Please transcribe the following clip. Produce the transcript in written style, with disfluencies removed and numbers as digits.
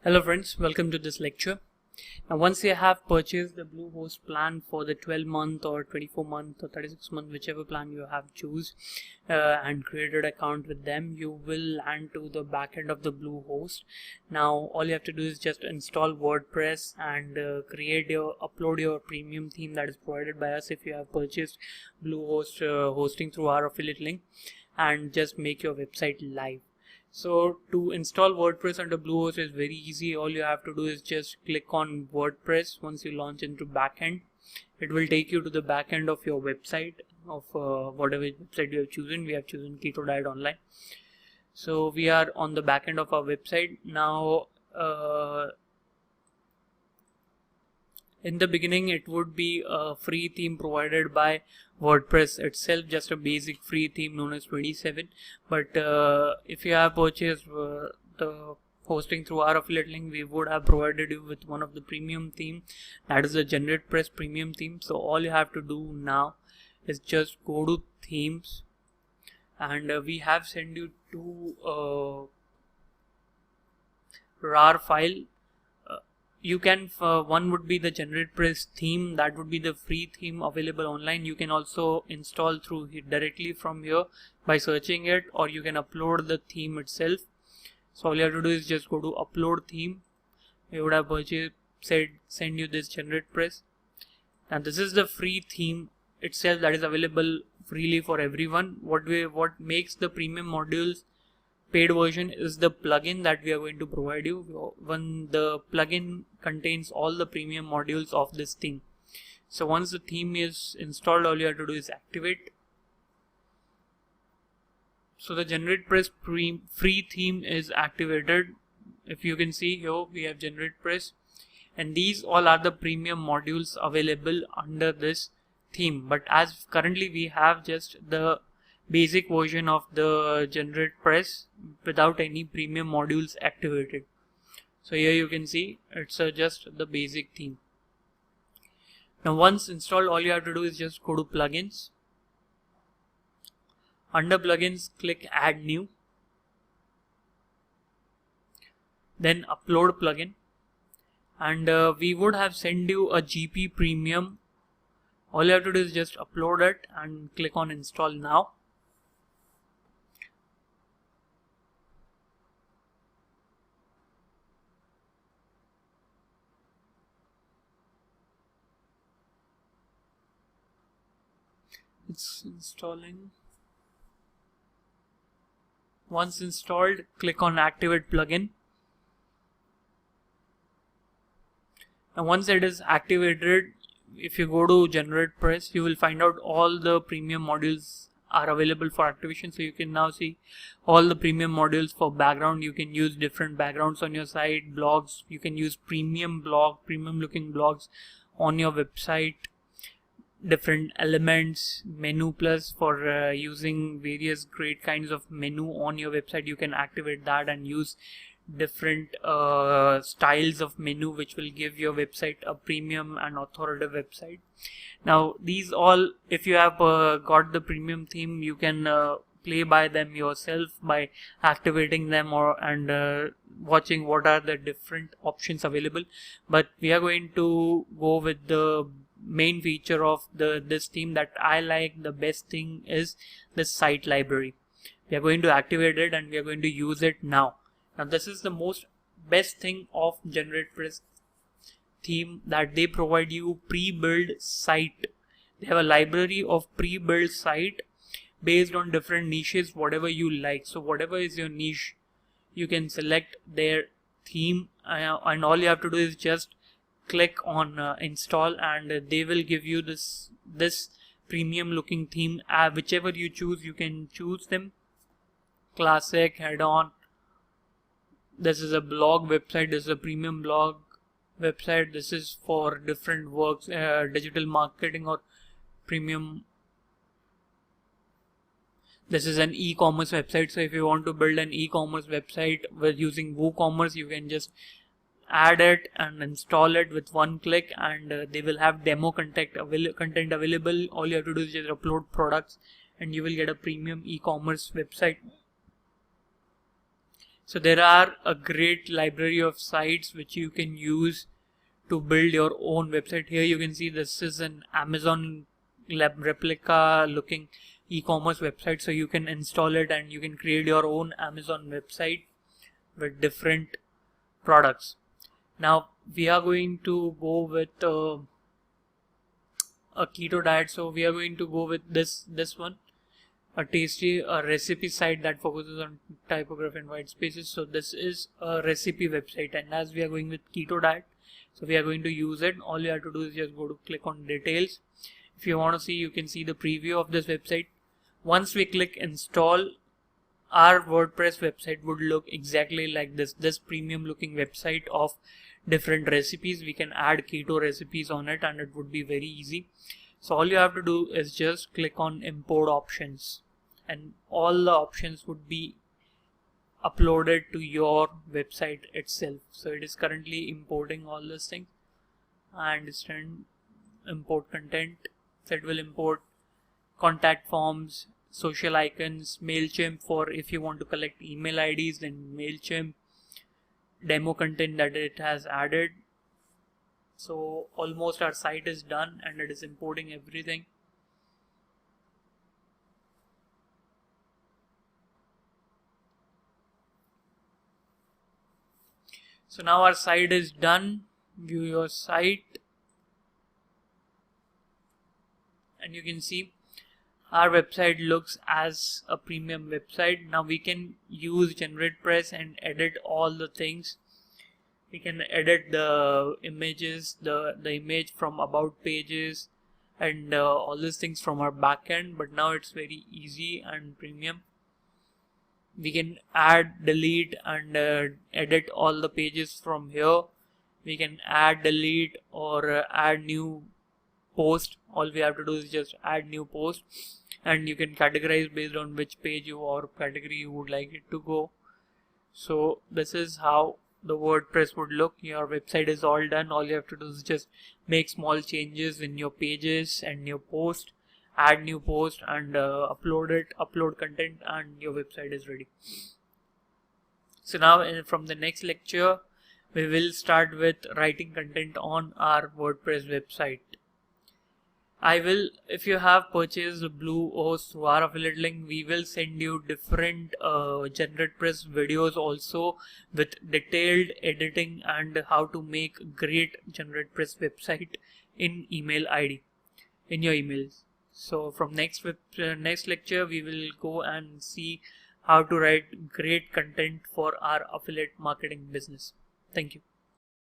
Hello friends, welcome to this lecture. Now once you have purchased the Bluehost plan for the 12-month or 24-month or 36-month, whichever plan you have choose and created account with them, you will land to the backend of the Bluehost. Now all you have to do is just install WordPress and upload your premium theme that is provided by us if you have purchased Bluehost hosting through our affiliate link, and just make your website live. So to install WordPress under Bluehost is very easy. All you have to do is just click on WordPress. Once you launch into backend, it will take you to the backend of your website of whatever website you have chosen. We have chosen Keto Diet Online. So we are on the backend of our website now. In the beginning, it would be a free theme provided by WordPress itself, just a basic free theme known as 27. But if you have purchased the hosting through our affiliate link, we would have provided you with one of the premium theme, that is the GeneratePress premium theme. So all you have to do now is just go to themes, and we have sent you two RAR file. You can one would be the GeneratePress theme, that would be the free theme available online. You can also install through directly from here by searching it, or you can upload the theme itself. So all you have to do is just go to upload theme. We would have send you this GeneratePress, and this is the free theme itself that is available freely for everyone. What makes the premium modules paid version is the plugin that we are going to provide you. When the plugin contains all the premium modules of this theme. So once the theme is installed, all you have to do is activate. So the GeneratePress free theme is activated. If you can see here, we have GeneratePress, and these all are the premium modules available under this theme. But as currently we have just the basic version of the GeneratePress without any premium modules activated. So here you can see it's just the basic theme. Now once installed, all you have to do is just go to plugins. Under plugins, click add new, then upload plugin, and we would have sent you a GP premium. All you have to do is just upload it and click on install now. It's installing. Once installed, click on activate plugin, and once it is activated, if you go to GeneratePress, you will find out all the premium modules are available for activation. So you can now see all the premium modules for background. You can use different backgrounds on your site, blogs. You can use premium looking blogs on your website, different elements, menu plus for using various great kinds of menu on your website. You can activate that and use different styles of menu, which will give your website a premium and authoritative website. Now these all, if you have got the premium theme, you can play by them yourself by activating them and watching what are the different options available. But we are going to go with the main feature of this theme that I like. The best thing is this site library. We are going to activate it and we are going to use it now. Now this is the best thing of GeneratePress theme, that they provide you pre-built site. They have a library of pre-built site based on different niches, whatever you like. So whatever is your niche, you can select their theme, and all you have to do is just click on install, and they will give you this premium looking theme. Whichever you choose, you can choose them. Classic, head-on. This is a blog website. This is a premium blog website. This is for different works, digital marketing or premium. This is an e-commerce website. So if you want to build an e-commerce website with using WooCommerce, you can just add it and install it with one click, and they will have demo content available. All you have to do is just upload products and you will get a premium e-commerce website. So there are a great library of sites which you can use to build your own website. Here you can see this is an Amazon replica looking e-commerce website, so you can install it and you can create your own Amazon website with different products. Now we are going to go with a keto diet, so we are going to go with this one, a tasty recipe site that focuses on typography and white spaces. So this is a recipe website, and as we are going with keto diet, so we are going to use it. All you have to do is just go to click on details. If you want to see, you can see the preview of this website. Once we click install, our WordPress website would look exactly like this premium looking website of different recipes. We can add keto recipes on it and it would be very easy. So all you have to do is just click on import options, and all the options would be uploaded to your website itself. So it is currently importing all these things. I understand. Import content. So it will import contact forms, social icons, MailChimp for if you want to collect email IDs, then MailChimp, demo content that it has added. So almost our site is done and it is importing everything. So now our site is done. View your site, and you can see our website looks as a premium website. Now we can use GeneratePress and edit all the things. We can edit the images, the image from about pages, and all these things from our backend, but now it's very easy and premium. We can add, delete, and edit all the pages from here. We can add, delete, or add new post. All we have to do is just add new post, and you can categorize based on which page or category you would like it to go. So this is how the WordPress would look. Your website is all done. All you have to do is just make small changes in your pages and your post, add new post, and upload content, and your website is ready. So now from the next lecture, we will start with writing content on our WordPress website. If you have purchased Bluehost through our affiliate link, we will send you different GeneratePress videos also with detailed editing and how to make great GeneratePress website in email ID, in your emails. So from next lecture, we will go and see how to write great content for our affiliate marketing business. Thank you.